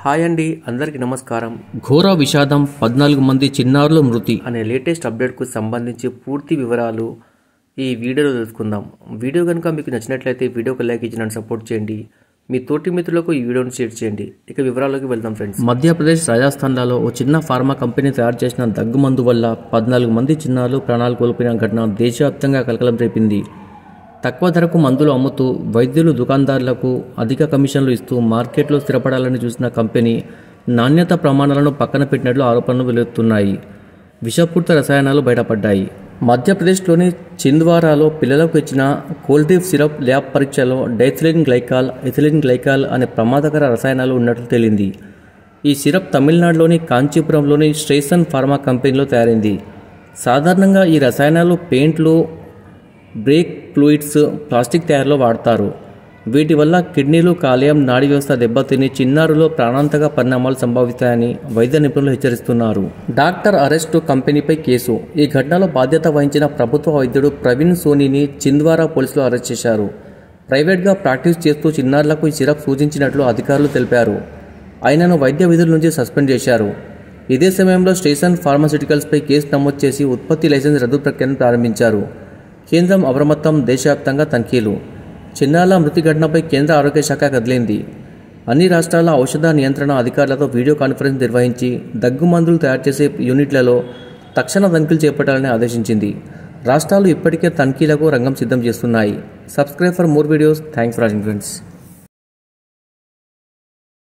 Hi అండి, అందరికీ నమస్కారం. ఘోర విషాదం, 14 మంది చిన్నారుల మృతి అనే లేటెస్ట్ అప్డేట్కు సంబంధించి పూర్తి వివరాలు ఈ వీడియోలో తెలుసుకుందాం. వీడియో కనుక మీకు నచ్చినట్లయితే వీడియోకి లైక్ ఇచ్చి నన్ను సపోర్ట్ చేయండి. మీ తోటి మిత్రులకు ఈ వీడియోని షేర్ చేయండి. ఇక వివరాల్లోకి వెళ్దాం ఫ్రెండ్స్. మధ్యప్రదేశ్ రాజస్థాన్లలో ఓ చిన్న ఫార్మా కంపెనీ తయారు చేసిన దగ్గు మందు వల్ల 14 మంది చిన్నారులు ప్రాణాలు కోల్పోయిన ఘటన దేశవ్యాప్తంగా కలకలం రేపింది. తక్కువ ధరకు మందులు అమ్ముతూ వైద్యులు దుకాణదారులకు అధిక కమిషన్లు ఇస్తూ మార్కెట్లో స్థిరపడాలని చూసిన కంపెనీ నాణ్యత ప్రమాణాలను పక్కన పెట్టినట్లు ఆరోపణలు వెలువెత్తున్నాయి. విషపూరిత రసాయనాలు బయటపడ్డాయి. మధ్యప్రదేశ్లోని చింద్వారాలో పిల్లలకు ఇచ్చిన కోల్డ్రీఫ్ సిరప్ ల్యాబ్ పరీక్షలో డైథిలిన్ గ్లైకాల్, ఎథిలిన్ గ్లైకాల్ అనే ప్రమాదకర రసాయనాలు ఉన్నట్లు తేలింది. ఈ సిరప్ తమిళనాడులోని కాంచీపురంలోని స్ట్రేసన్ ఫార్మా కంపెనీలో తయారైంది. సాధారణంగా ఈ రసాయనాలు పెయింట్లు, బ్రేక్ ఫ్లూయిడ్స్, ప్లాస్టిక్ తయారీలో వాడతారు. వీటి వల్ల కిడ్నీలు, కాలేయం, నాడీ వ్యవస్థ దెబ్బతిని చిన్నారులో ప్రాణాంతక పరిణామాలు సంభవిస్తాయని వైద్య నిపుణులు హెచ్చరిస్తున్నారు. డాక్టర్ అరెస్టు, కంపెనీపై కేసు. ఈ ఘటనలో బాధ్యత వహించిన ప్రభుత్వ వైద్యుడు ప్రవీణ్ సోనీని చింద్వారా పోలీసులు అరెస్ట్ చేశారు. ప్రైవేట్గా ప్రాక్టీస్ చేస్తూ చిన్నారులకు ఈ సిరప్ సూచించినట్లు అధికారులు తెలిపారు. ఆయనను వైద్య విధుల నుంచి సస్పెండ్ చేశారు. ఇదే సమయంలో స్టేషన్ ఫార్మాస్యూటికల్స్పై కేసు నమోదు చేసి ఉత్పత్తి లైసెన్స్ రద్దు ప్రక్రియను ప్రారంభించారు. కేంద్రం అప్రమత్తం, దేశవ్యాప్తంగా తనిఖీలు. చిన్నారుల మృతి ఘటనపై కేంద్ర ఆరోగ్య శాఖ కదిలింది. అన్ని రాష్ట్రాల ఔషధ నియంత్రణ అధికారులతో వీడియో కాన్ఫరెన్స్ నిర్వహించి దగ్గు మందులు తయారు చేసే యూనిట్లలో తక్షణ తనిఖీలు చేపట్టాలని ఆదేశించింది. రాష్ట్రాలు ఇప్పటికే తనిఖీలకు రంగం సిద్ధం చేస్తున్నాయి. Subscribe for more videos. Thanks for watching friends.